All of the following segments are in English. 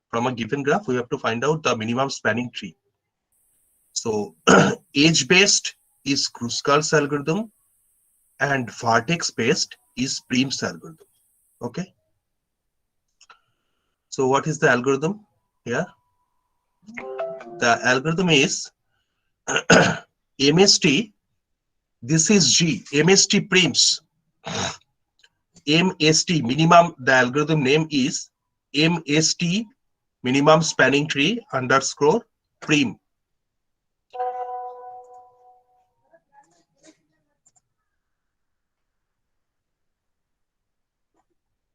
From a given graph, we have to find out the minimum spanning tree. So edge-based is Kruskal's algorithm, and vertex-based is Prim's algorithm. Okay. So what is the algorithm here? The algorithm is MST. This is G. MST Prims. MST minimum. The algorithm name is MST minimum spanning tree underscore Prim.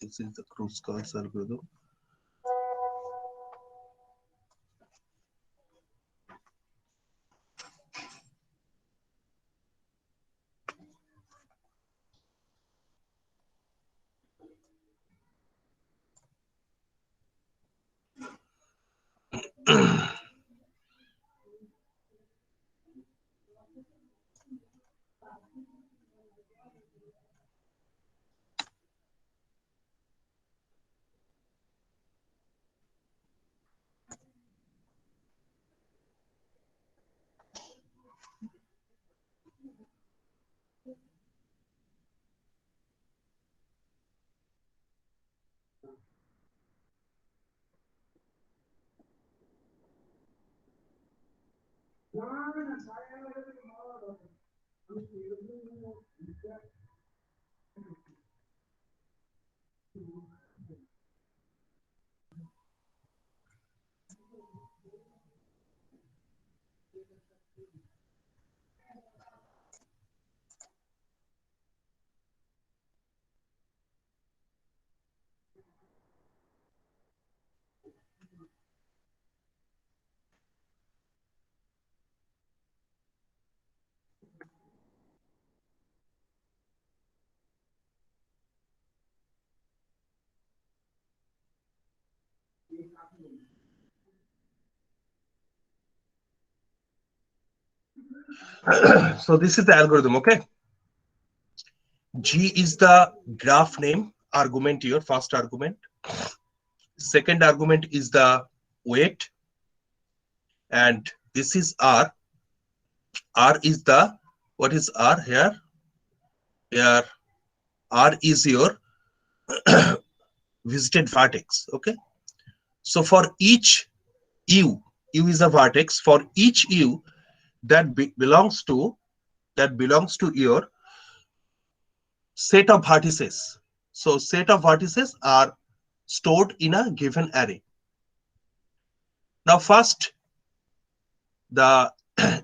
This is the Kruskal's algorithm. So this is the algorithm. Okay. G is the graph name argument here, first argument. Second argument is the weight, and this is R. R is the, what is R here? Here R is your visited vertex. Okay. So for each U, U is a vertex. For each U that belongs to your set of vertices. So set of vertices are stored in a given array. Now first, the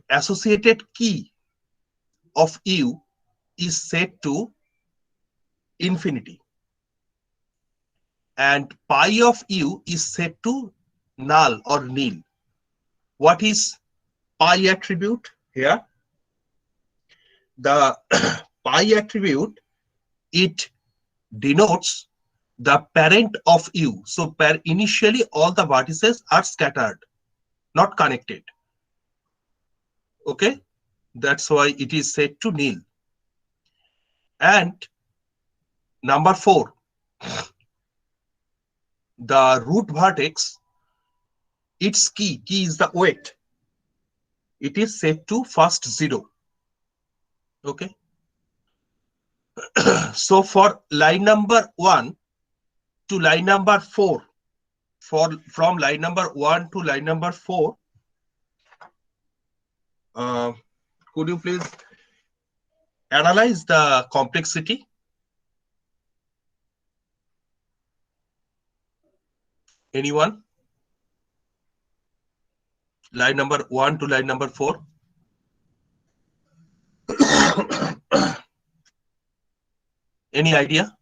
associated key of U is set to infinity, and pi of U is set to null or nil. What is pi attribute here? The pi attribute, it denotes the parent of U. So initially all the vertices are scattered, not connected. Okay, that's why it is set to nil. And number 4, the root vertex, its key is the weight. It is set to first 0. Okay. So for line number 1 to line number 4, from line number 1 to line number 4, could you please analyze the complexity? Anyone? Line number 1 to line number 4. Any idea?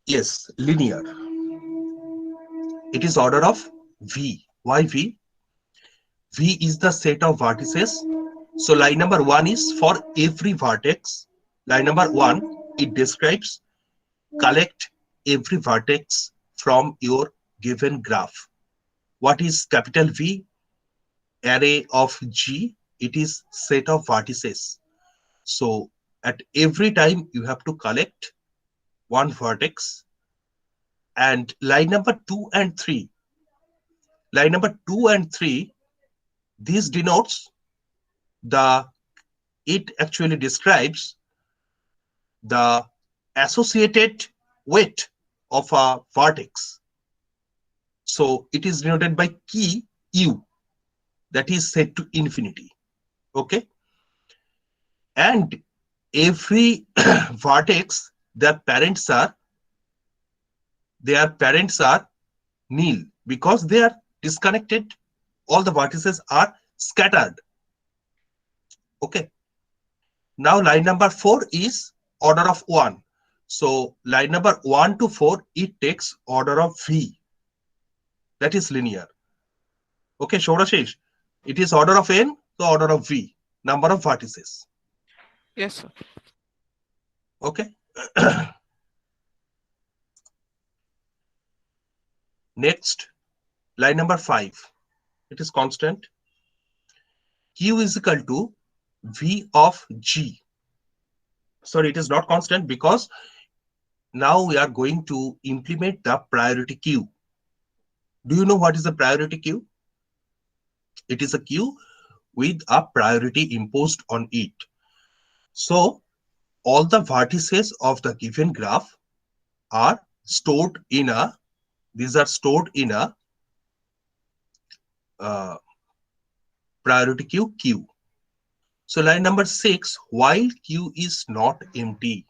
Yes, linear. It is order of V. Why V? V is the set of vertices. So line number 1 is for every vertex. Line number 1, it describes collect every vertex from your given graph. What is capital V? Array of G. It is set of vertices. So at every time you have to collect one vertex, and line number 2 and 3, line number 2 and 3, this denotes the, it actually describes the associated weight of a vertex. So it is denoted by key u, that is set to infinity. Okay, and every vertex, their parents are nil because they are disconnected. All the vertices are scattered. Okay. Now line number 4 is order of 1. So line number 1 to 4, it takes order of V. That is linear. Okay, Shourashish. It is order of n, so order of V, number of vertices. Yes, sir. Okay. Next, line number 5. It is constant. Q is equal to V of G. Sorry, it is not constant because now we are going to implement the priority queue. Do you know what is a priority queue? It is a queue with a priority imposed on it. So all the vertices of the given graph are stored in a, these are stored in a uh, priority queue Q. So line number 6, while queue is not empty,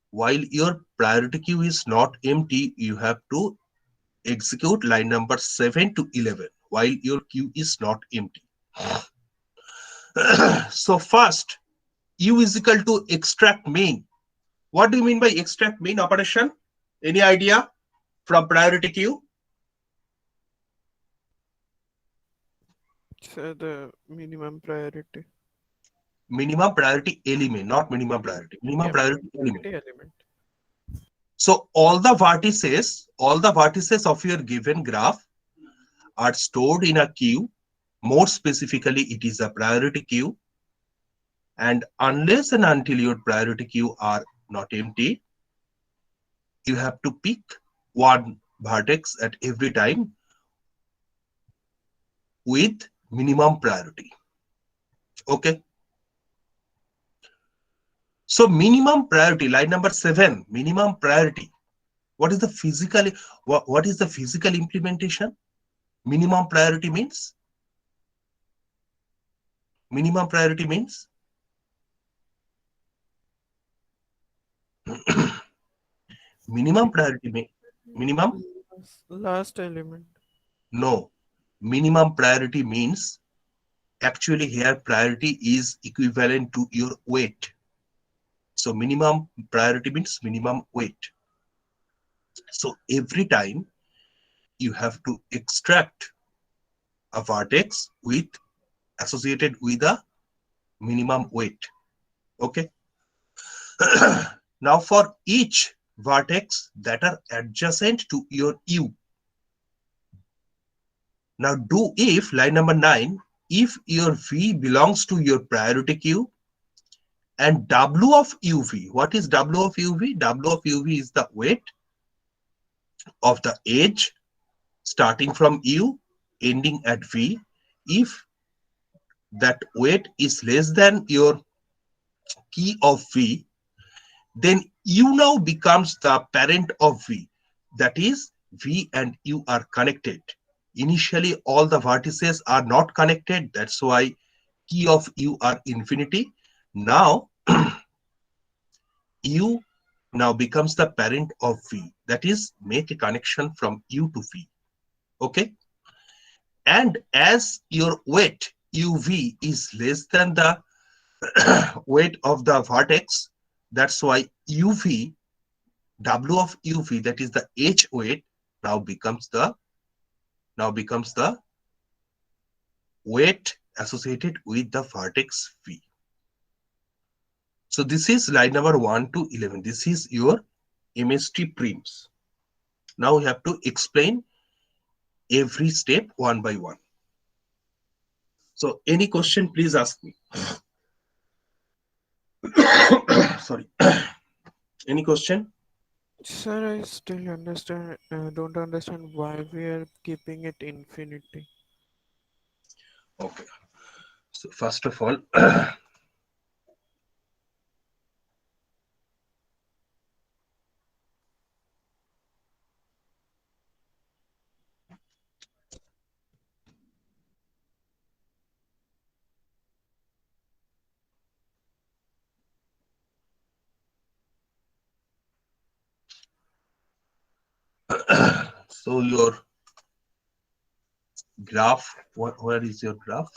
while your priority queue is not empty, you have to execute line number 7 to 11 while your queue is not empty. So first, u is equal to extract main. What do you mean by extract main operation? Any idea from priority queue? So the minimum priority. Minimum priority element, not minimum priority. Minimum Yeah, minimum priority element. priority element. So all the vertices of your given graph are stored in a queue. More specifically, it is a priority queue. And unless and until your priority queue are not empty, you have to pick one vertex at every time with minimum priority. Okay. So minimum priority, line number 7, minimum priority. What is the physical, what is the physical implementation? Minimum priority means, minimum priority means minimum priority minimum, Last element. no, minimum priority means, actually here priority is equivalent to your weight. So minimum priority means minimum weight. So every time you have to extract a vertex with associated with a minimum weight. Okay. Now for each vertex that are adjacent to your u. Now do if, line number 9, if your v belongs to your priority queue and w of uv. What is w of uv? W of uv is the weight of the edge starting from u ending at v. If that weight is less than your key of v, then u now becomes the parent of v. That is, v and u are connected. Initially, all the vertices are not connected. That's why key of u are infinity. Now, u now becomes the parent of v. That is, make a connection from u to v. Okay. And as your weight uv is less than the weight of the vertex, that's why uv, w of uv, that is the h weight, now becomes the weight associated with the vertex v. So this is line number 1 to 11. This is your MST prims. Now we have to explain every step one by one. So any question, please ask me. Sorry. Any question? Sir, I still don't understand why we are keeping it infinity. Okay. So first of all, so your graph, where is your graph?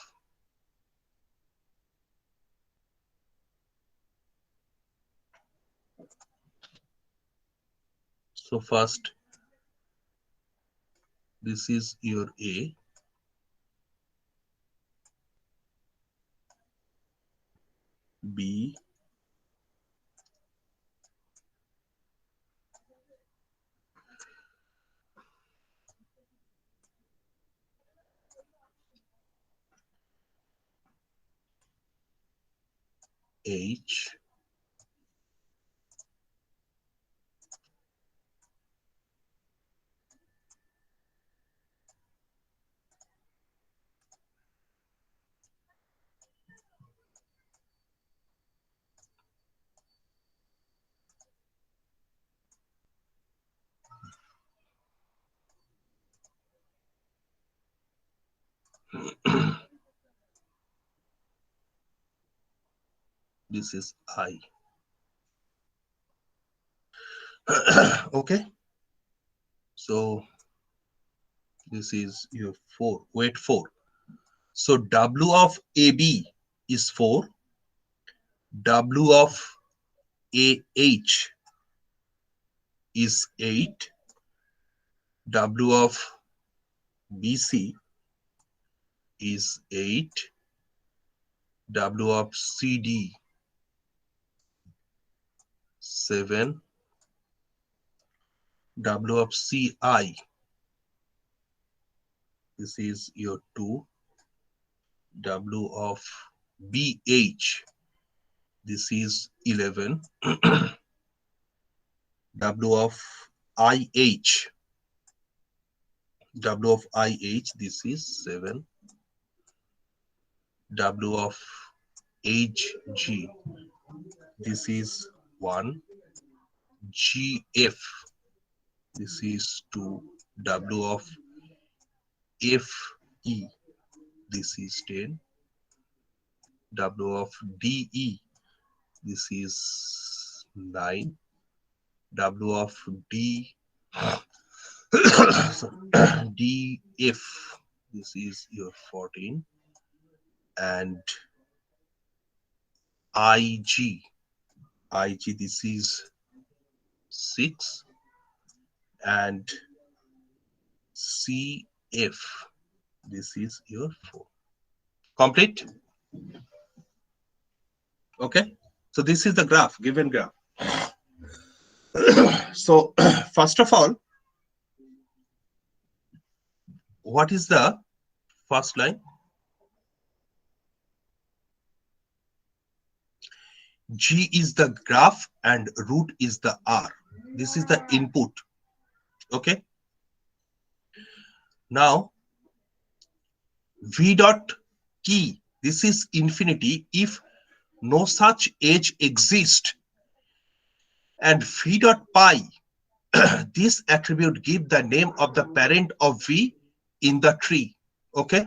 So first, this is your A, B, H, this is I. Okay, so this is your 4, weight 4. So W of AB is 4, W of AH is 8, W of BC is 8, W of CD 7, W of CI, this is your 2, W of BH, this is 11, W of IH, W of IH, this is 7, W of HG, this is 1, GF, this is 2, W of FE, this is 10, W of DE, this is 9, W of D DF, this is your 14, and IG, this is 6, and CF, this is your 4. Complete? Okay. So this is the graph, given graph. So first of all, what is the first line? G is the graph and root is the R. This is the input. Okay. Now V dot key, this is infinity if no such edge exists, and V dot pi, this attribute give the name of the parent of V in the tree. Okay.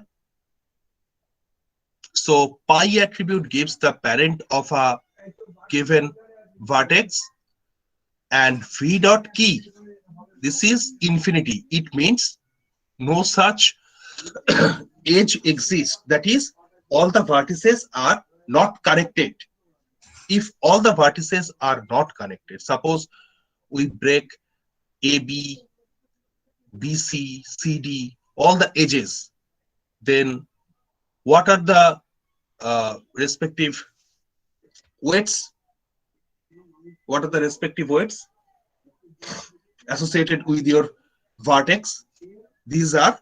So pi attribute gives the parent of a given vertex, and V dot key, this is infinity. It means no such edge exists. That is, all the vertices are not connected. If all the vertices are not connected, suppose we break AB, BC, CD, all the edges, then what are the respective weights? What are the respective weights associated with your vertex? These are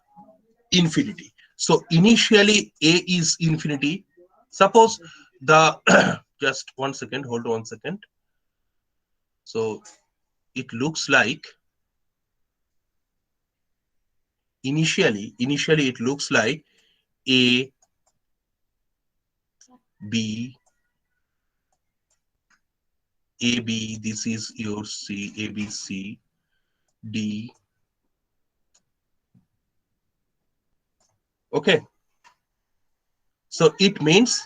infinity. So initially A is infinity. Suppose the just 1 second, hold on 1 second. So it looks like initially it looks like A, B, A, B, this is your C, A, B, C, D. Okay. So it means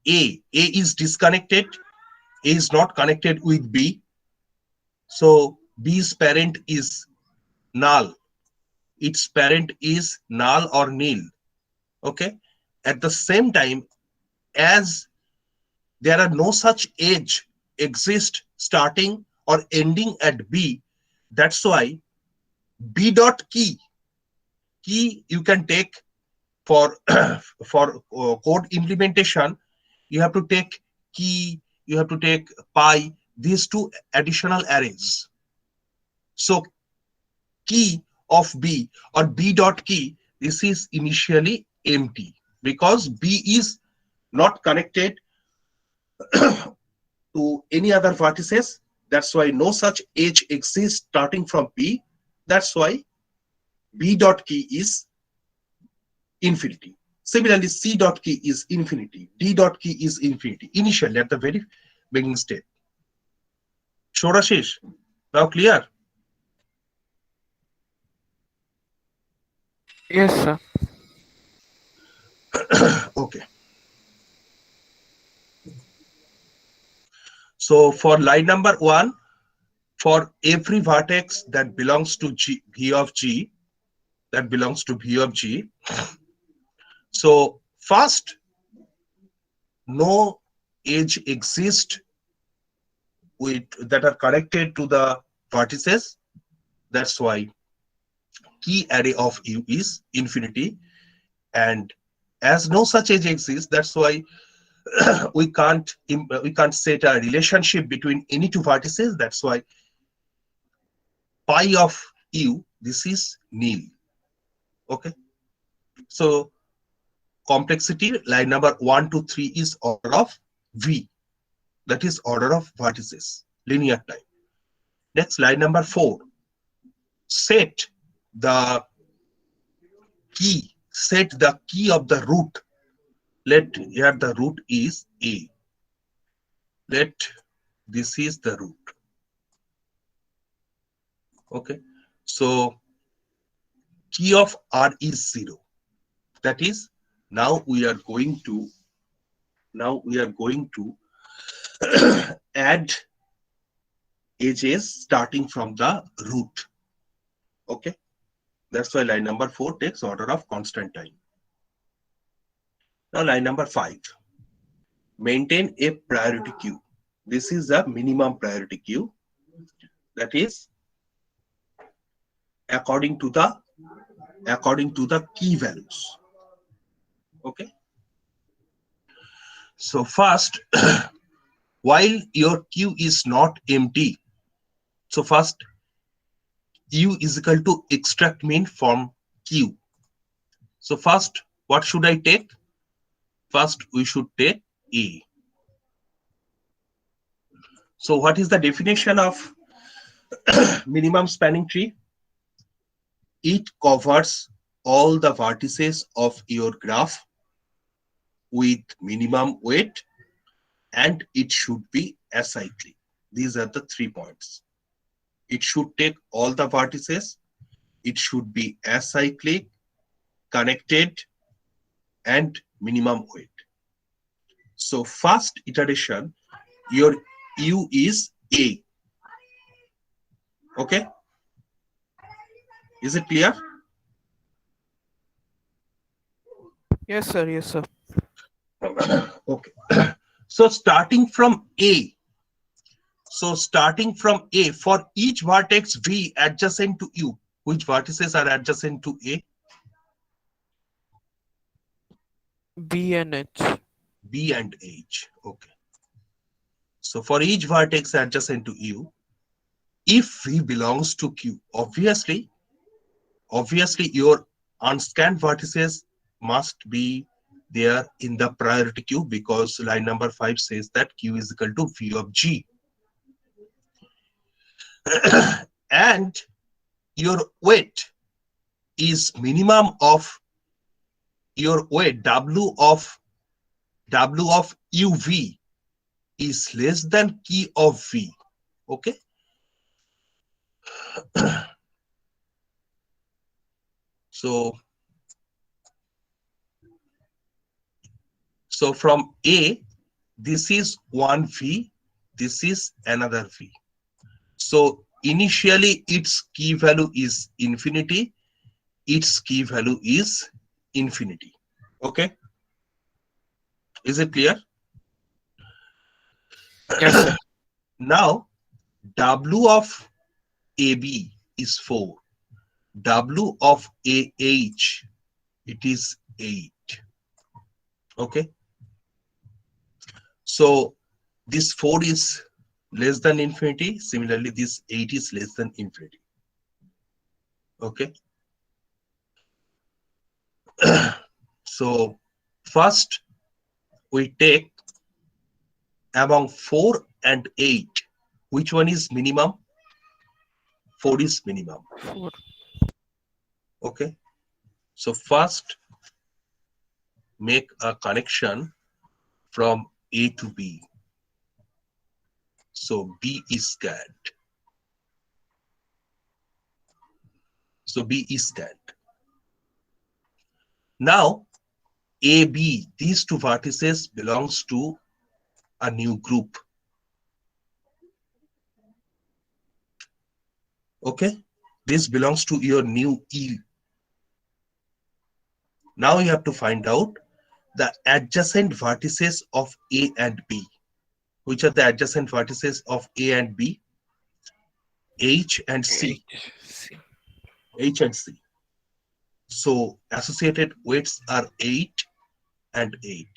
A is disconnected, A is not connected with B. So B's parent is null. Its parent is null or nil. Okay. At the same time, as there are no such edge exist starting or ending at B, that's why B dot key you can take for for code implementation. You have to take key, you have to take pi, these two additional arrays. So key of B or B dot key, this is initially empty because B is not connected to any other vertices. That's why no such edge exists starting from B. That's why B dot key is infinity. Similarly, C dot key is infinity. D dot key is infinity. Initially, at the very beginning state. Shorashish, now clear? Yes, sir. Okay. So for line number 1, for every vertex that belongs to V of G, that belongs to V of G. So first, no edge exists with that are connected to the vertices. That's why key array of U is infinity. And as no such edge exists, that's why we can't set a relationship between any two vertices. That's why pi of U, this is nil. Okay. So complexity line number 1 to 3 is order of V. That is order of vertices, linear time. Next, line number 4. Set the set the key of the root. Let here the root is A. Let this is the root. Okay. So key of R is 0. That is, now we are going to add edges starting from the root. Okay. That's why line number 4 takes order of constant time. Now line number 5. Maintain a priority queue. This is a minimum priority queue. That is according to the key values. Okay. So first, while your queue is not empty, so first U is equal to extract min from queue. So first, what should I take? First, we should take A. So what is the definition of minimum spanning tree? It covers all the vertices of your graph with minimum weight, and it should be acyclic. These are the 3 points. It should take all the vertices, it should be acyclic, connected, and minimum weight. So first iteration, your U is A. Okay? Is it clear? Yes, sir. Yes, sir. Okay. So starting from A, for each vertex V adjacent to U, which vertices are adjacent to A? B and H. B and H. Okay. So for each vertex adjacent to U, if V belongs to Q, obviously your unscanned vertices must be there in the priority queue, because line number 5 says that Q is equal to V of G. And your weight is minimum of your weight w of uv is less than key of v. Okay. So from a, this is one v, this is another v. So initially its key value is infinity, its key value is infinity. Okay, is it clear? Yes, sir. Now w of ab is 4, w of ah it is 8. Okay, so this 4 is less than infinity, similarly this 8 is less than infinity. Okay, so first we take among 4 and 8, which one is minimum? 4 is minimum. 4. Okay, so first make a connection from A to B. So B is scanned. So B is scanned. Now AB, these two vertices belongs to a new group. Okay, this belongs to your new E. Now you have to find out the adjacent vertices of A and B. Which are the adjacent vertices of A and B? H and C. 8. C. H and C. So associated weights are 8 and 8.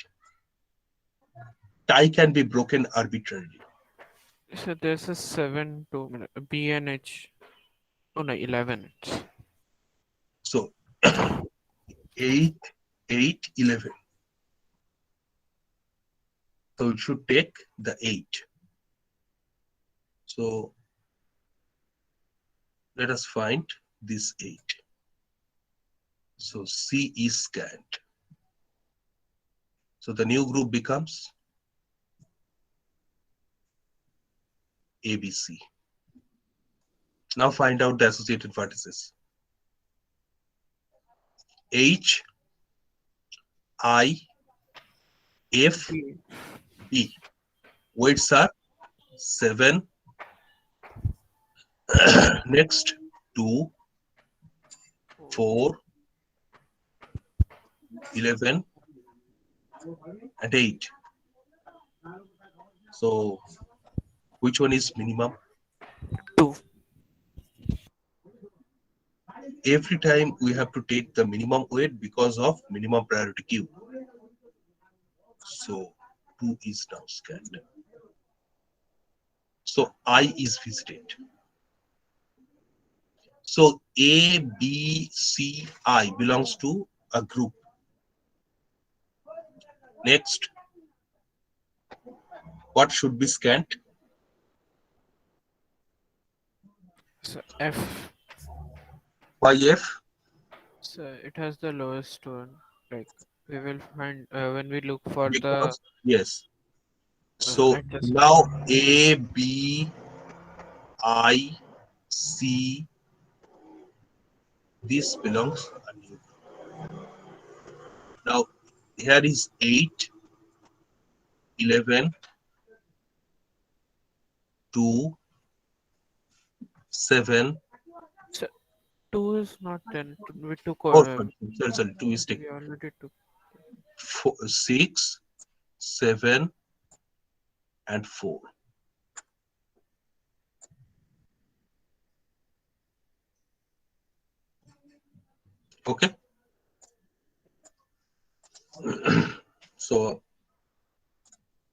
Tie can be broken arbitrarily. So there's a 7 to B and H. Oh no, 11. So 8, 8, 11. So it should take the 8. So let us find this 8. So C is scanned. So the new group becomes ABC. Now find out the associated vertices. H, I, F, B. B. Weights are 7. Next, 2, 4. 4, 11, and 8. So which one is minimum? 2. Every time we have to take the minimum weight because of minimum priority queue. So 2 is now scanned. So I is visited. So A, B, C, I belongs to a group. Next, what should be scanned? So F. Why F? So it has the lowest one. Like we will find when we look for the Because, yes. So adjustment. now A, B, I, C, this belongs a new. Now here is 8, 11, 2, 7, So 2 is not 10. We took 4, sorry, 2 is we taken. already took. 4, 6, 7, and 4. Okay. So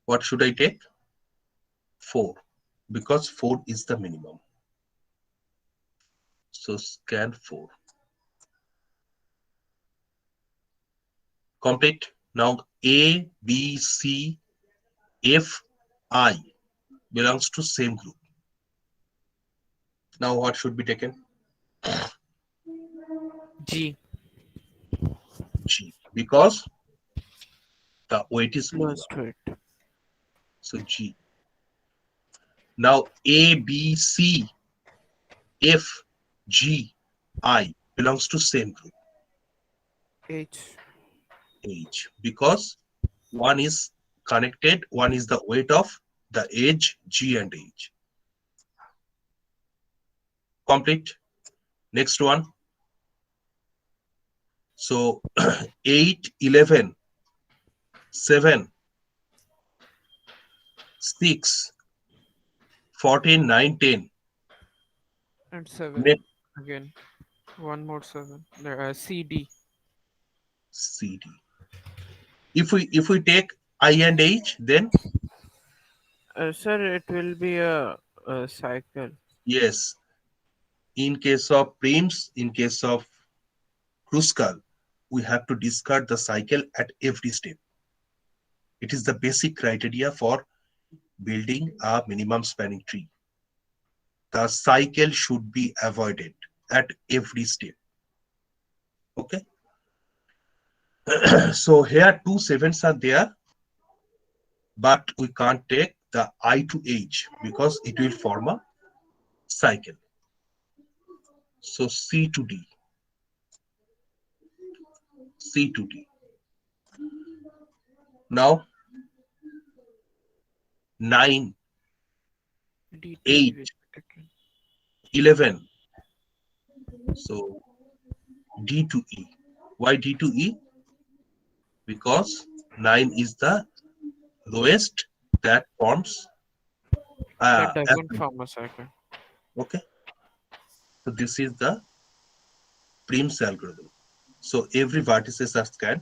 what should I take? 4, because 4 is the minimum. So scan 4. Complete. Now A, B, C, F, I belongs to same group. Now what should be taken? G. G, because the weight is lower. Lowest weight. So G. Now A, B, C, F, G, I belongs to same group, H. H, because one is connected, one is the weight of the edge, G and H. Complete. Next one. So 8, 11, 7, 6, 14, 9, 10. And 7. Next Again. One more 7. There are C, D. C, D. If we take I and H, then Sir, it will be a cycle. yes, in case of Prims, in case of Kruskal, we have to discard the cycle at every step. It is the basic criteria for building a minimum spanning tree. The cycle should be avoided at every step. Okay. So here two sevens are there, but we can't take the I to H because it will form a cycle. So C to D, C to D. Now 9, D to E 8, will be taken. 11. So D to E. Why D to E? Because 9 is the lowest that forms That doesn't average. form a cycle. Okay. So this is the Prim's algorithm. So every vertices are scanned.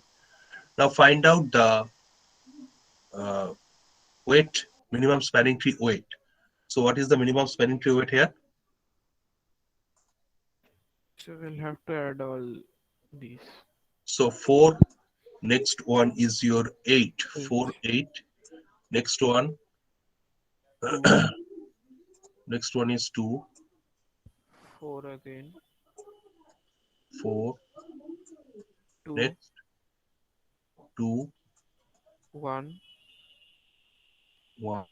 Now find out the uh, weight, minimum spanning tree weight. So what is the minimum spanning tree weight here? So we'll have to add all these. So 4, next one is your 8, 8. 4, 8. Next one, 2. next one is 2, 4 again. 4, 2. next 2, 1. 1,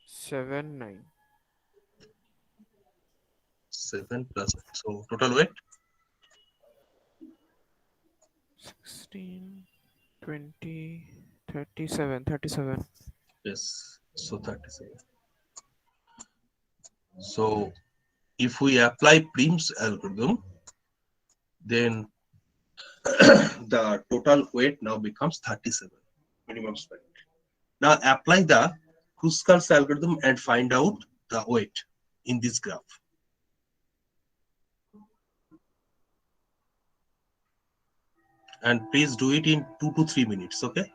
7, 9. 7 plus. So total weight 16, 20, 37. 37. yes. So 37. So if we apply Prim's algorithm, then the total weight now becomes 37 minimum spanning. Now apply the Kruskal's algorithm and find out the weight in this graph. And please do it in 2 to 3 minutes, okay?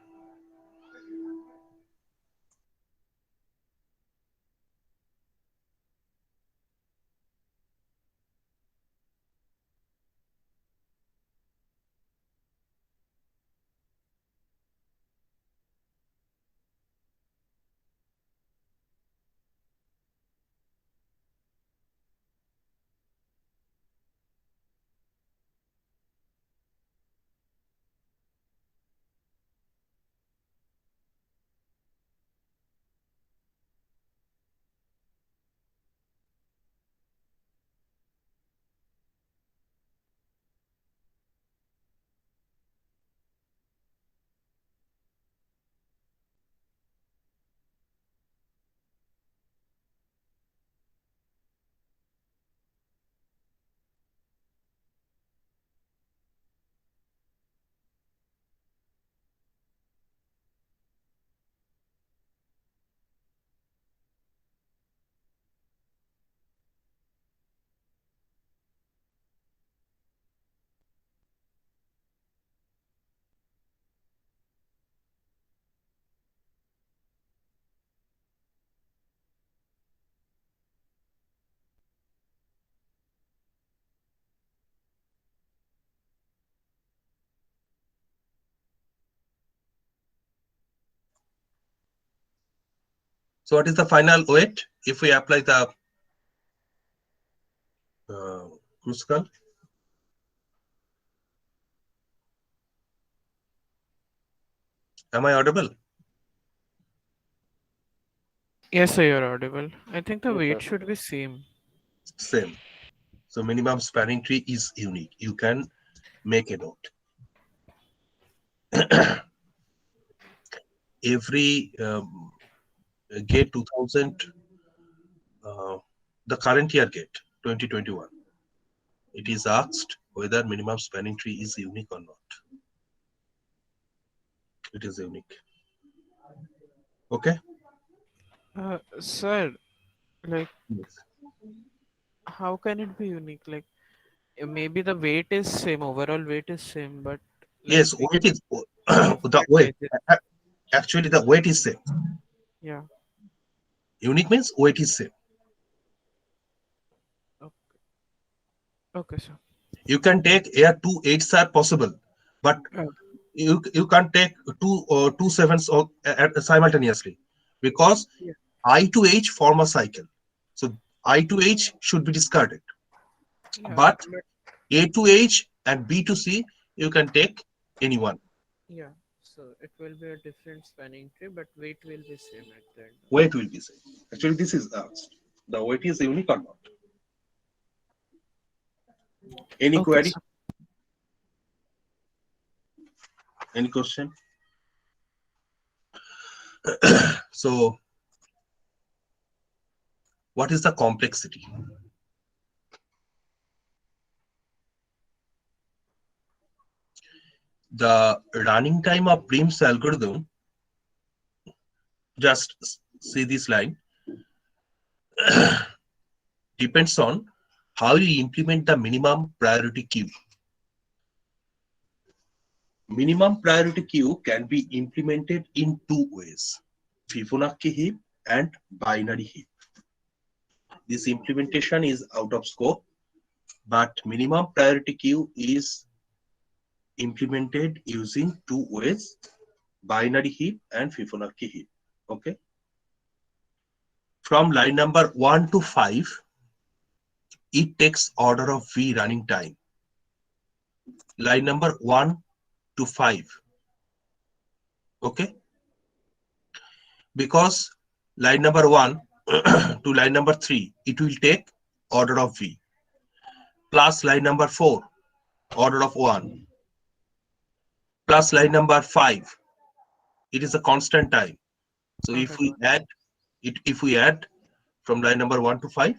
So what is the final weight if we apply the Uh, Kruskal, am I audible? Yes, sir, you're audible. I think the Yes, weight sir. should be same. Same. So minimum spanning tree is unique. You can make a note. Every gate 2000, uh, the current year gate 2021, it is asked whether minimum spanning tree is unique or not. It is unique. Okay. Sir, like, Yes. how can it be unique? Like, maybe the weight is same, overall weight is same, but like Yes, we weight get is the different weight. edges. Actually, the weight is same. Yeah. Unique means weight is same. Okay, okay, sir. You can take here two eights are possible, but Uh, you can't take two sevens simultaneously because yeah, I to H form a cycle. So I to H should be discarded. yeah, But but A to H and B to C, you can take any one. yeah. So it will be a different spanning tree, but weight will be same at the end. Weight will be same. Actually, this is asked. The weight is unique or not? Any Okay, query? sir. Any question? So, what is the complexity? The running time of Prim's algorithm, just see this line, depends on how you implement the minimum priority queue. Minimum priority queue can be implemented in two ways: Fibonacci heap and binary heap. This implementation is out of scope, but minimum priority queue is implemented using two ways: binary heap and Fibonacci heap. Okay. From line number 1 to 5, it takes order of V running time. Line number 1 to 5. Okay. Because line number 1 to line number 3, it will take order of V. Plus line number 4, order of 1. Plus line number 5, it is a constant time. So Got if it, we got add if we add from line number 1 to 5, it.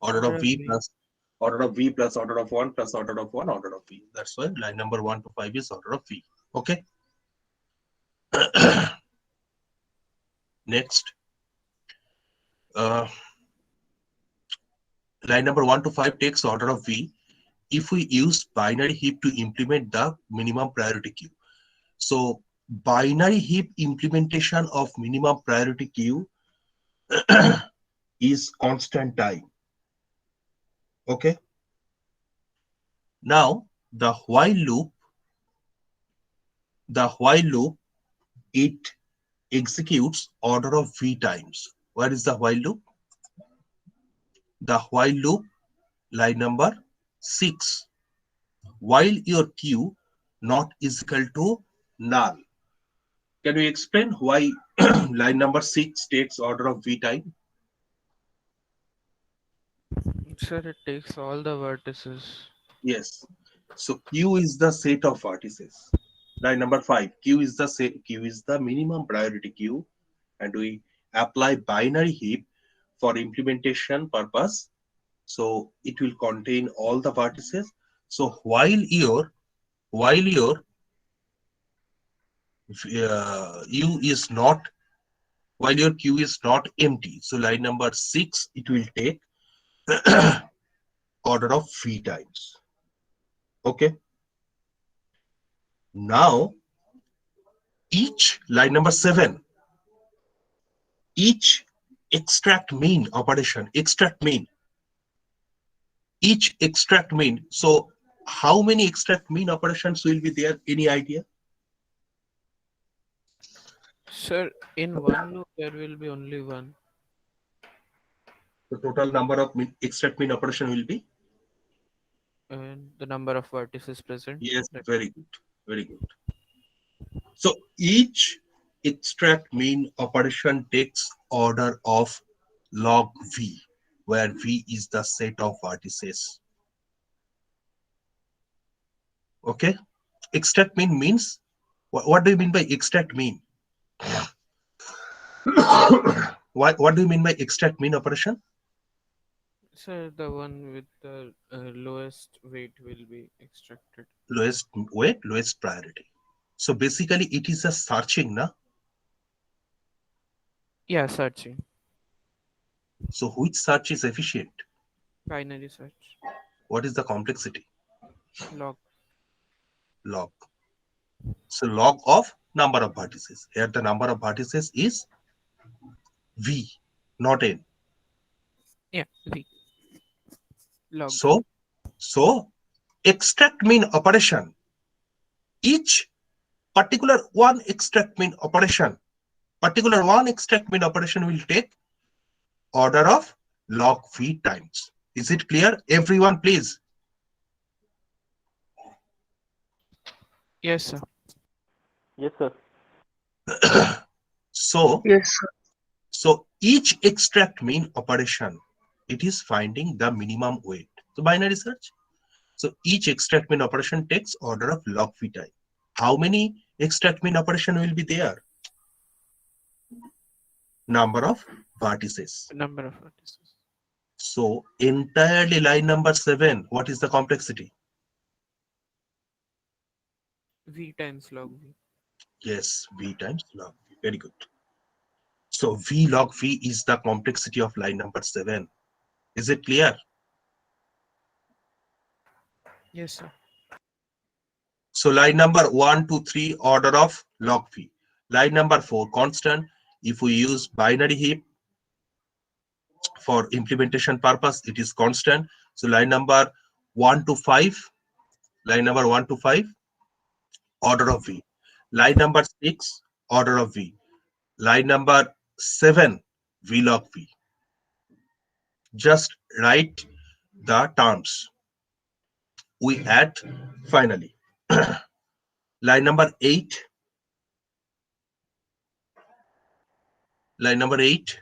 order of Order of V V. plus order of V plus order of 1 plus order of 1, order of V. That's why line number 1 to 5 is order of V. Okay. Next, uh, line number 1 to 5 takes order of V if we use binary heap to implement the minimum priority queue. So binary heap implementation of minimum priority queue is constant time. Okay. Now the while loop, it executes order of V times. Where is the while loop? The while loop, line number 6. While your queue not is equal to null. Can we explain why line number 6 takes order of V time? Sir, it takes all the vertices. Yes. So Q is the set of vertices. Line number 5. Q is the minimum priority queue, and we apply binary heap for implementation purpose. So it will contain all the vertices. So while your u is not while your queue is not empty, so line number 6, it will take order of V times. Okay. Now each line number 7, each extract mean, each extract mean. So how many extract mean operations will be there? Any idea? Sir, in one loop there will be only one. The total number of extract mean operation will be And the number of vertices present. Yes, That very good. Very good. So each extract mean operation takes order of log V, where V is the set of vertices. Okay. Extract mean means, what do you mean by extract mean? What do you mean by extract mean operation? so the one with the lowest weight will be extracted. Lowest weight, lowest priority. So basically it is a searching, na? Yeah, searching. So which search is efficient? Binary search. What is the complexity? Log. Log. So log of number of vertices. Here the number of vertices is V, not N. Yeah, V. Log V. So, so extract mean operation. Each particular one extract mean operation will take order of log V times. Is it clear? Everyone, please. Yes, sir. Yes, sir. So, Yes, sir. so each extract mean operation, it is finding the minimum weight. So binary search. So each extract mean operation takes order of log V time. How many extract mean operation will be there? Number of vertices. Number of vertices. So entirely line number 7, what is the complexity? V times log V. Yes, V times log V. Very good. So V log V is the complexity of line number 7. Is it clear? Yes, sir. So line number 1, 2, 3, order of log V. Line number 4, constant. If we use binary heap for implementation purpose, it is constant. So line number 1 to 5, line number 1 to 5, order of V. Line number 6, order of V. Line number 7, V log V. Just write the terms. We add finally. Line number 8, line number 8,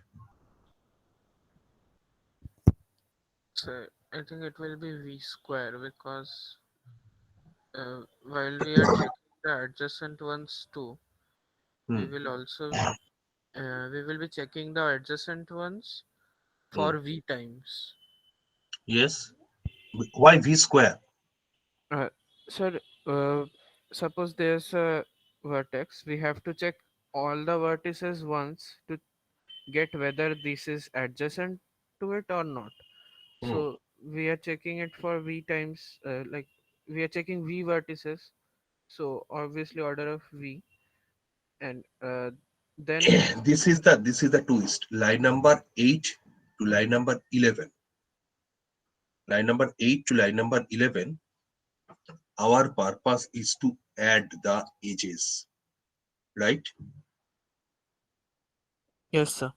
So I think it will be V square because while we are checking the adjacent ones too, we hmm, will also we will be checking the adjacent ones hmm. for V times. Yes. Why V square? Uh, sir, uh, suppose there's a vertex, we have to check all the vertices once to get whether this is adjacent to it or not. Hmm. So we are checking it for V times, like we are checking V vertices. So obviously order of V, and then This is the twist. Line number 8 to line number 11. Line number 8 to line number 11. Our purpose is to add the edges, right? yes, sir.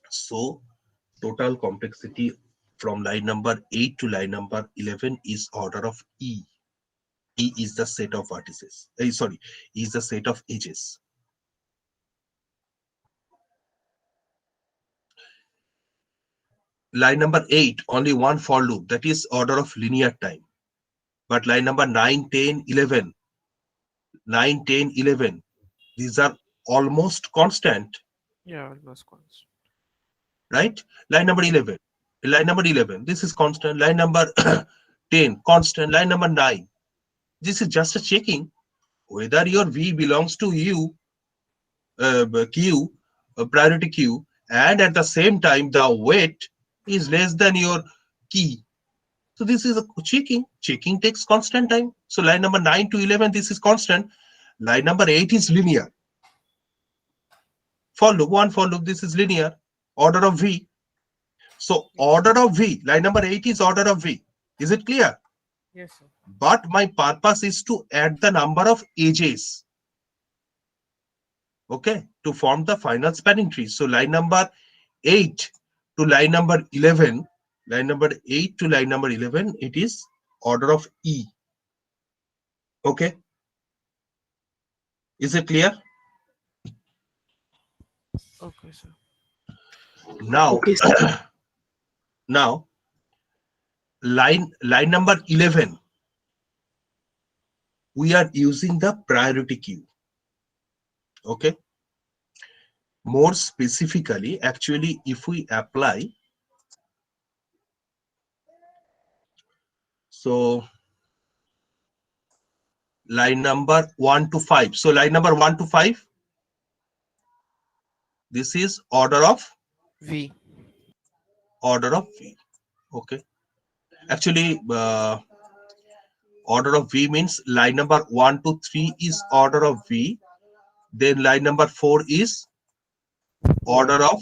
So total complexity from line number 8 to line number 11 is order of E. E is the set of vertices. Sorry, E is the set of edges. Line number 8, only one for loop, that is order of linear time. But line number 9, 10, 11, 9, 10, 11, these are almost constant, Yeah, almost constant. right? Line number 11, line number 11, this is constant. Line number 10, constant. Line number 9, this is just a checking whether your V belongs to you, queue, priority queue, and at the same time the weight is less than your key. So this is a checking. Checking takes constant time. So line number 9 to 11, this is constant. Line number 8 is linear. For loop 1, for loop, this is linear. Order of V. So Yes, order of V, line number 8 is order of V. Is it clear? yes, sir. But my purpose is to add the number of edges, okay, to form the final spanning tree. So line number 8 to line number 11, line number 8 to line number 11, it is order of E. Okay, is it clear? Okay, sir. Now, Okay, sir. now line number 11, we are using the priority queue. Okay, more specifically, actually, if we apply, so line number 1 to 5. So line number 1 to 5, this is V. order of V. Okay, actually, order of V means line number 1 to 3 is order of V. Then line number 4 is order 1. of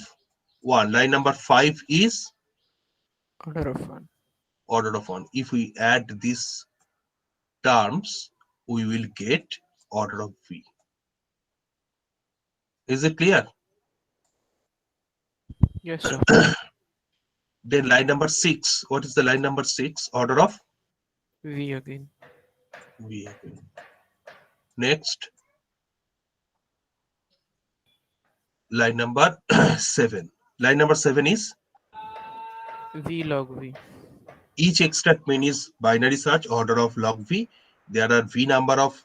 1. Line number 5 is Order of 1. order of 1. If we add these terms, we will get order of V. Is it clear? Yes, sir. Then line number 6. What is the line number 6? Order of V again. V again. Next, line number 7. Line number 7 is V log V. each extract min is binary search, order of log V. There are V number of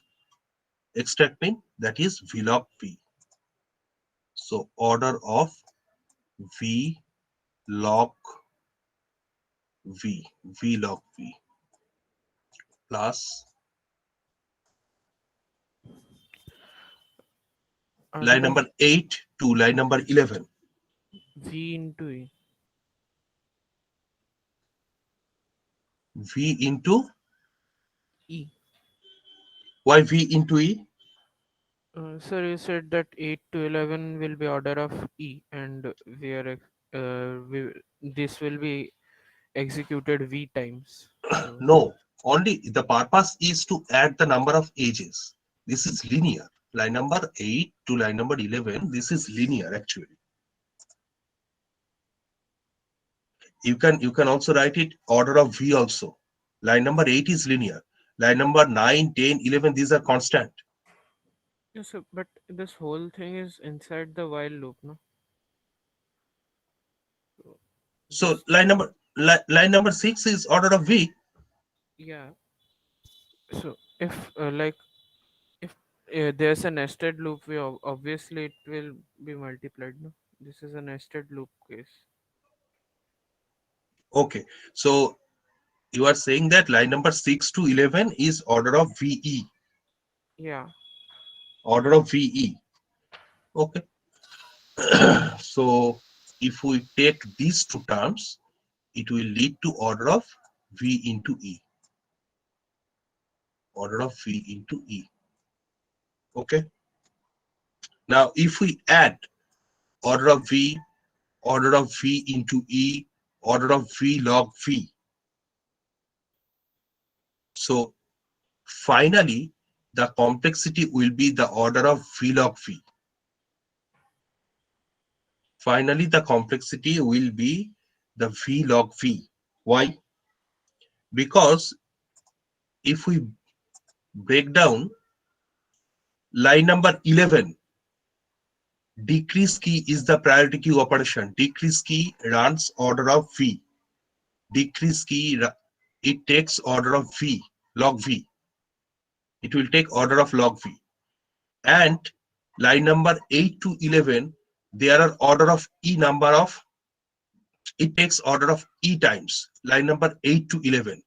extract min, that is V log V. So order of V log V log V plus line Order of number 8 to line number 11. V into E. V into, E. why V into E? Sir, you said that 8 to 11 will be order of E, and this will be executed V times. So, No, only the purpose is to add the number of edges. This is linear. Line number 8 to line number 11, this is linear actually. You can also write it order of V also. Line number 8 is linear. Line number 9, 10, 11, these are constant. yes, sir, but this whole thing is inside the while loop, no? So, So this, line number 6 is order of V. yeah. So, if if there's a nested loop, obviously it will be multiplied, no? This is a nested loop case. Okay. So you are saying that line number 6 to 11 is order of VE. Yeah. Order of VE. Okay. So if we take these two terms, it will lead to order of V into E. Order of V into E. Okay. Now if we add order of V into E, order of V log V. So finally, the complexity will be the order of V log V. Finally, the complexity will be the V log V. Why? Because if we break down line number 11, decrease key is the priority queue operation. Decrease key runs order of V. Decrease key, it takes order of V, log V. It will take order of log V. And line number 8 to 11, there are order of E number of, it takes order of E times. Line number 8 to 11.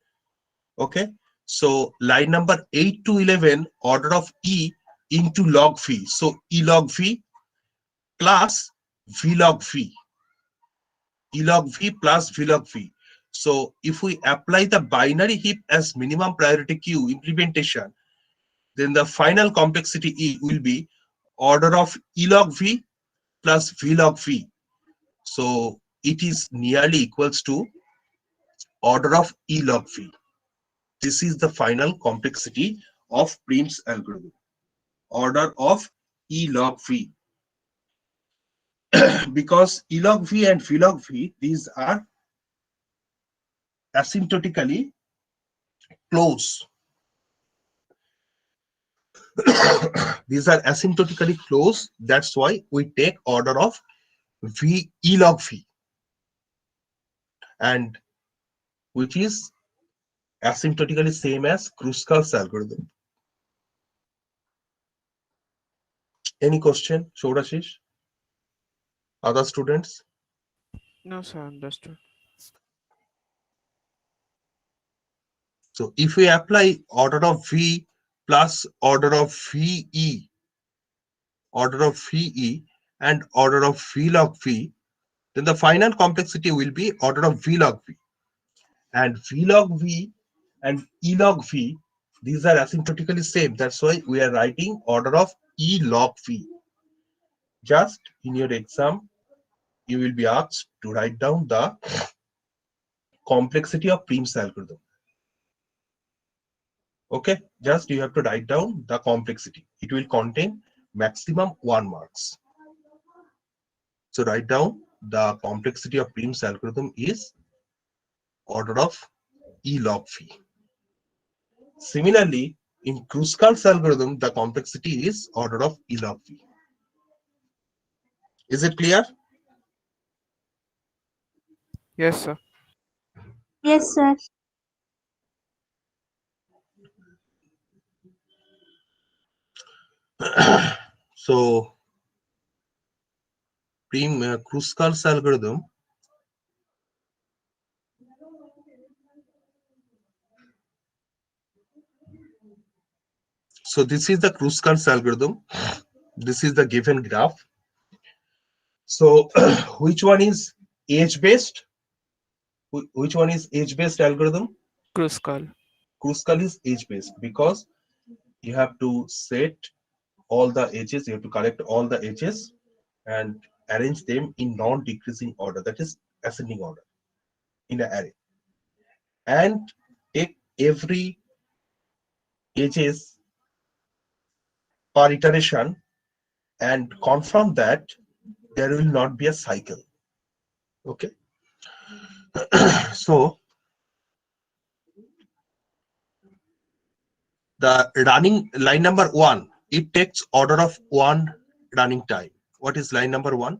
Okay. So line number 8 to 11, order of E into log V. So E log V plus V log V. E log V plus V log V. So if we apply the binary heap as minimum priority queue implementation, then the final complexity E will be order of E log V plus V log V. So it is nearly equals to order of E log V. This is the final complexity of Prim's algorithm. Order of E log V. Because E log V and V log V, these are asymptotically close. These are asymptotically close. That's why we take order of v e log v, and which is asymptotically same as Kruskal's algorithm. Any question, Shorashish? Other students? No, sir, understood. So if we apply order of v plus order of ve, and order of v log v, then the final complexity will be order of v log v. And v log v and e log v, these are asymptotically same. That's why we are writing order of e log v. Just in your exam, you will be asked to write down the complexity of Prim's algorithm. Okay, just you have to write down the complexity. It will contain maximum 1 marks. So write down the complexity of Prim's algorithm is order of E log phi. Similarly, in Kruskal's algorithm, the complexity is order of E log phi. Is it clear? Yes, sir. Yes, sir. So Prim Kruskal's algorithm. So this is the Kruskal's algorithm. This is the given graph. So which one is age based? Which one is age based algorithm? Kruskal. Kruskal is age based because you have to set all the edges, you have to collect all the edges and arrange them in non-decreasing order, that is ascending order in an array, and take every edges per iteration and confirm that there will not be a cycle. Okay. So the running line number 1, it takes order of 1 running time. What is line number 1?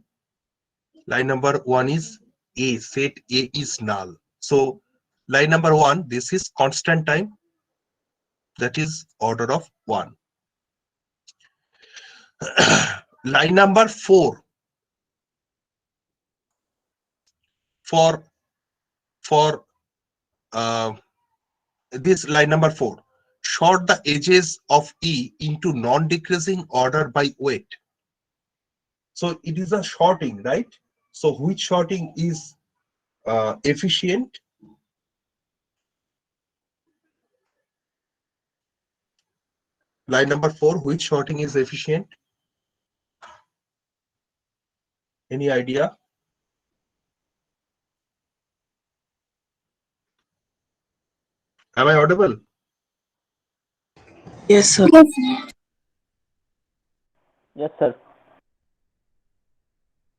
Line number 1 is a, set a is null. So line number 1, this is constant time, that is order of 1. Line number 4, for for uh, this line number 4, sort the edges of E into non-decreasing order by weight. So it is a sorting, right? So which sorting is efficient? Line number 4, which sorting is efficient? Any idea? Am I audible? Yes, sir. Yes, sir. Yes, sir.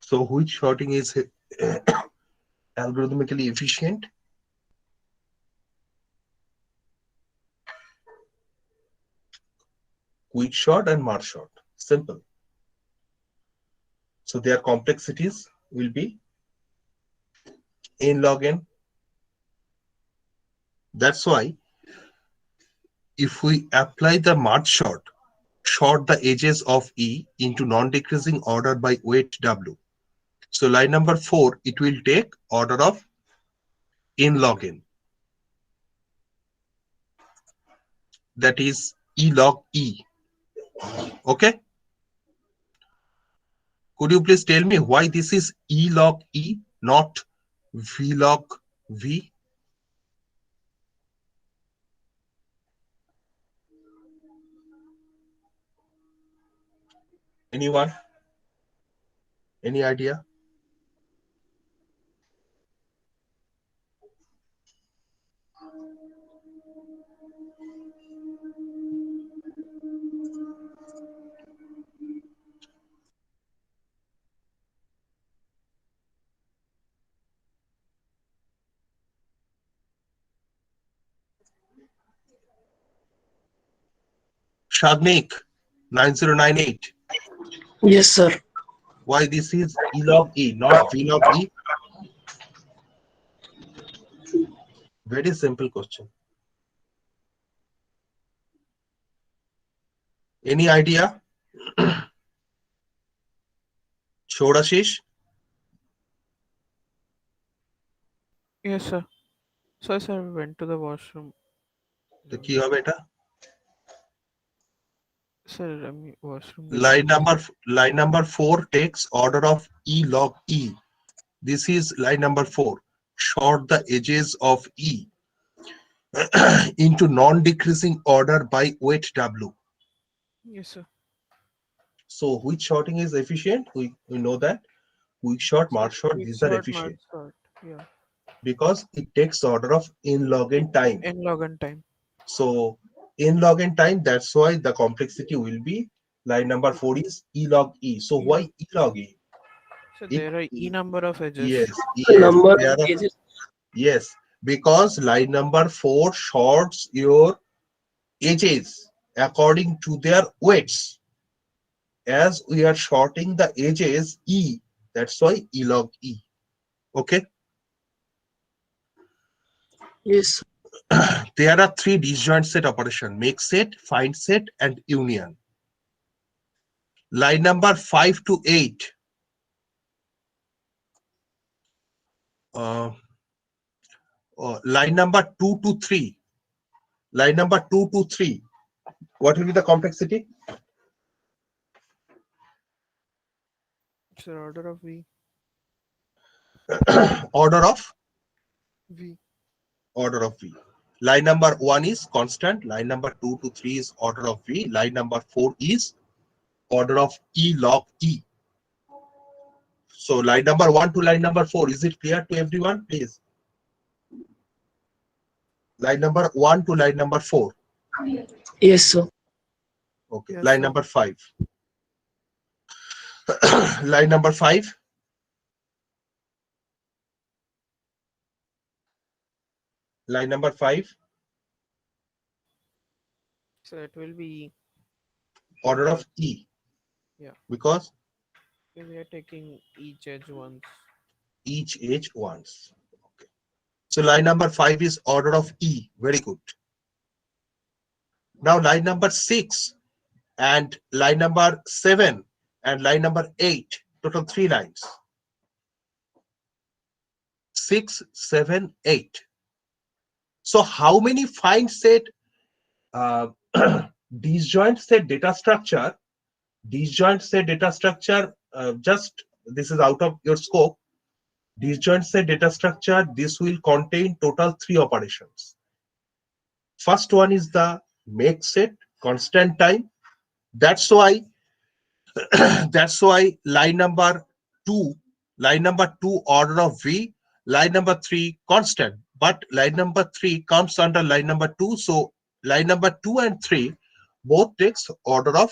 So which sorting is algorithmically efficient? Quick sort and merge sort. Simple. So their complexities will be n log n. That's why if we apply the merge sort the edges of E into non-decreasing order by weight W. So line number 4, it will take order of n log n. That is E log E. Okay. Could you please tell me why this is E log E, not V log V? Anyone? Any idea? Shagnik 9098. Yes, sir. Why this is E log E, not V log E? Very simple question. Any idea? Shodashish? Yes, sir. So, sir, we went to the washroom. তো কি হবে এটা? Sir, আমি washroom Line গেছিলাম। number line number 4 takes order of E log E. This is line number 4. Sort the edges of E into non-decreasing order by weight W. Yes, sir. So which sorting is efficient? We know that quick sort, Sir, merge sort, quick these are sort, efficient merge sort. Yeah. because it takes order of in log n time. In log and time. So in log n time, that's why the complexity will be line number 4 is E log E. So E why log. E log E? So It there are E number of edges. yes, yes, Number of there are pages. yes, because line number 4 shorts your edges according to their weights. As we are shorting the edges E, that's why E log E. Okay. Yes. There are three disjoint set operation: make set, find set, and union. Line number 5 to 8. Uh, Line number 2 to 3. Line number 2 to 3. What will be the complexity? Sir, order of V. Order of V. V. Line number 1 is constant. Line number 2 to 3 is order of V. Line number 4 is order of E log E. So line number 1 to line number 4, is it clear to everyone? Please. Line number 1 to line number 4. Yes, sir. Okay. Yes, Line sir. number 5. Line number 5. Line number 5. So it will be Order order of of, E. yeah. Because We are taking each edge once. each edge once. Okay. So line number 5 is order of E. Very good. Now line number 6 and line number 7 and line number 8. Total 3 lines. 6, 7, 8. So how many find set uh, disjoint set data structure? Disjoint set data structure, just this is out of your scope. Disjoint set data structure, this will contain total 3 operations. First one is the make set, constant time. That's why that's why line number 2 order of V, line number 3 constant, but line number 3 comes under line number 2. So line number 2 and 3 both takes order of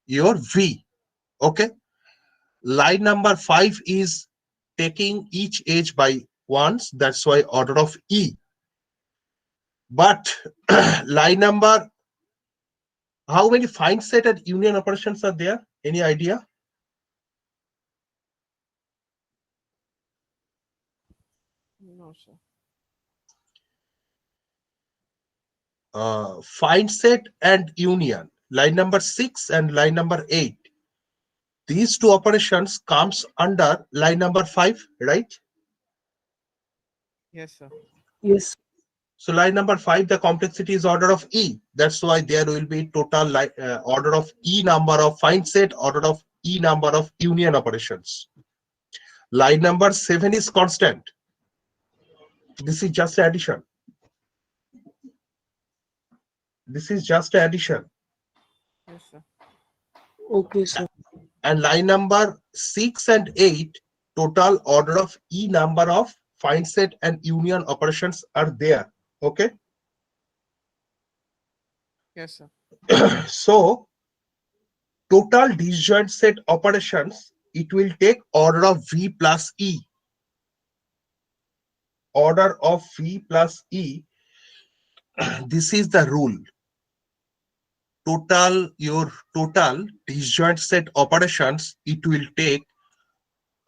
your V. Okay. Line number 5 is taking each edge by once. That's why order of E. But line number, how many find set and union operations are there? Any idea? No, sir. Find set and union, line number 6 and line number 8. These two operations comes under line number 5, right? Yes, sir. Yes. So line number 5, the complexity is order of E. That's why there will be total order of E number of find set, order of E number of union operations. Line number 7 is constant. This is just addition. This is just addition. Yes, sir. Okay, sir. And line number 6 and 8, total order of E number of find set and union operations are there. Okay. Yes, sir. So total disjoint set operations, it will take order of V plus E. Order of V plus E. This is the rule. your total disjoint set operations, it will take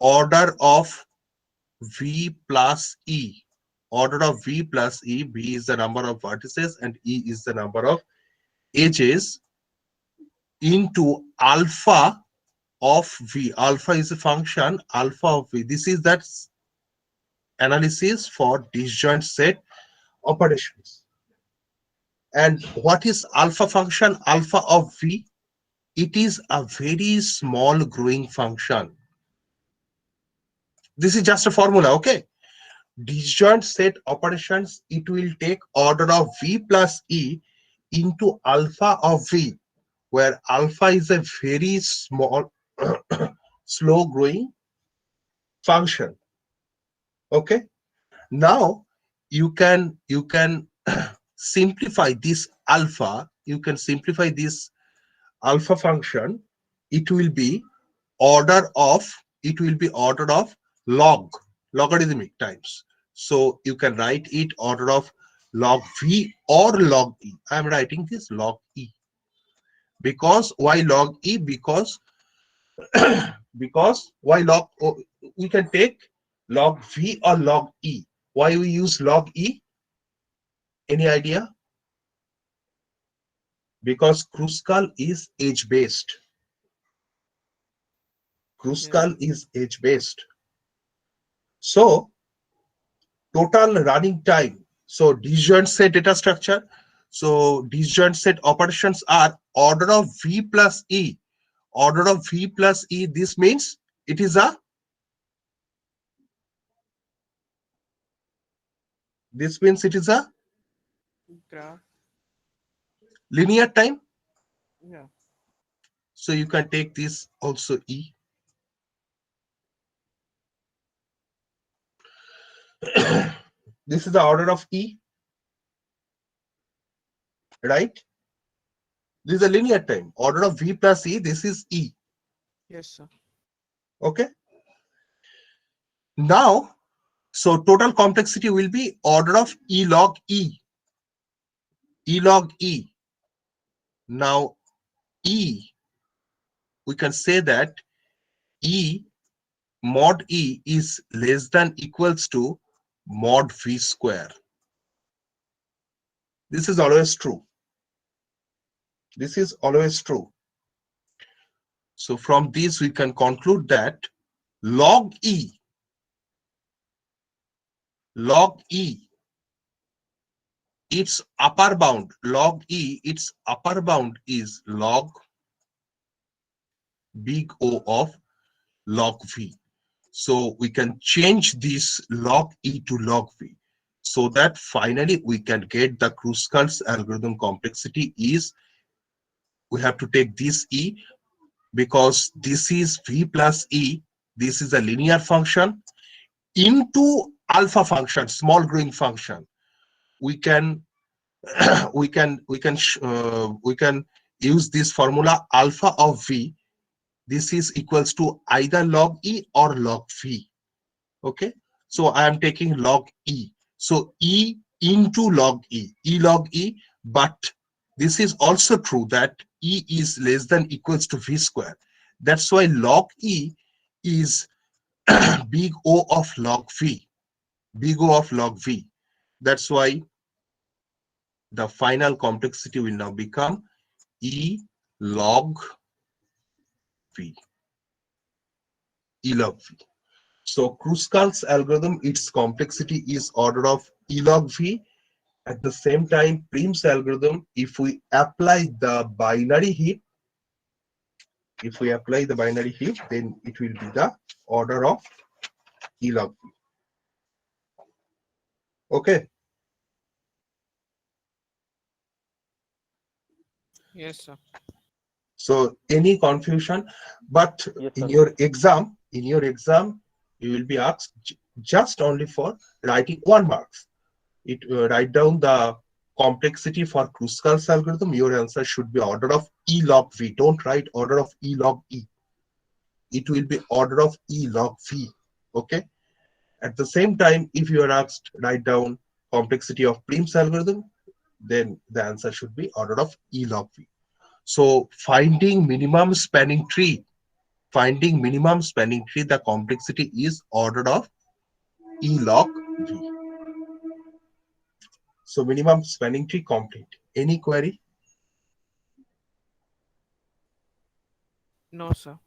order of V plus E. Order of V plus E. V is the number of vertices and E is the number of edges into alpha of V. Alpha is a function, alpha of V. This is that analysis for disjoint set operations. And what is alpha function? Alpha of V. It is a very small growing function. This is just a formula, okay? Disjoint set operations, it will take order of V plus E into alpha of V, where alpha is a very small, slow growing function. Okay. Now you can simplify this alpha. You can simplify this alpha function. It will be order of logarithmic times. So you can write it order of log V or log E. I am writing this log E. Because why log E? Because why log we can take log V or log E. Why we use log E? Any idea? Because Kruskal is age based. Yes. Kruskal is age based. So total running time. So disjoint set data structure. So disjoint set operations are order of V plus E. Order of V plus E. This means it is a Graph. linear time. Yeah. So you can take this also E. This is the order of E, right? This is a linear time. Order of V plus E. This is E. Yes, sir. Okay. Now, so total complexity will be order of E log E. E log E. Now, E, we can say that E mod E is less than equals to mod V square. This is always true. This is always true. So from this, we can conclude that log E, its upper bound, log E, its upper bound is log big O of log V. So we can change this log E to log V, so that finally we can get the Kruskal's algorithm complexity is, we have to take this E because this is V plus E, this is a linear function into alpha function, small growing function. We can we can use this formula alpha of V. This is equals to either log E or log V. Okay, so I am taking log E. So E into log E, E log E, but this is also true that E is less than equals to V square. That's why log E is big O of log V, big O of log V. That's why the final complexity will now become E log V, E log V. So Kruskal's algorithm, its complexity is order of E log V. At the same time, Prim's algorithm, if we apply the binary heap, then it will be the order of E log V. Okay. Yes, sir. So any confusion? But Yes, in sir. your exam, you will be asked just only for writing 1 marks. Write down the complexity for Kruskal's algorithm. Your answer should be order of E log V. Don't write order of E log E. It will be order of E log V. Okay. At the same time, if you are asked write down complexity of Prim's algorithm, then the answer should be order of E log V. So finding minimum spanning tree, the complexity is order of E log V. So minimum spanning tree complete. Any query? No, sir.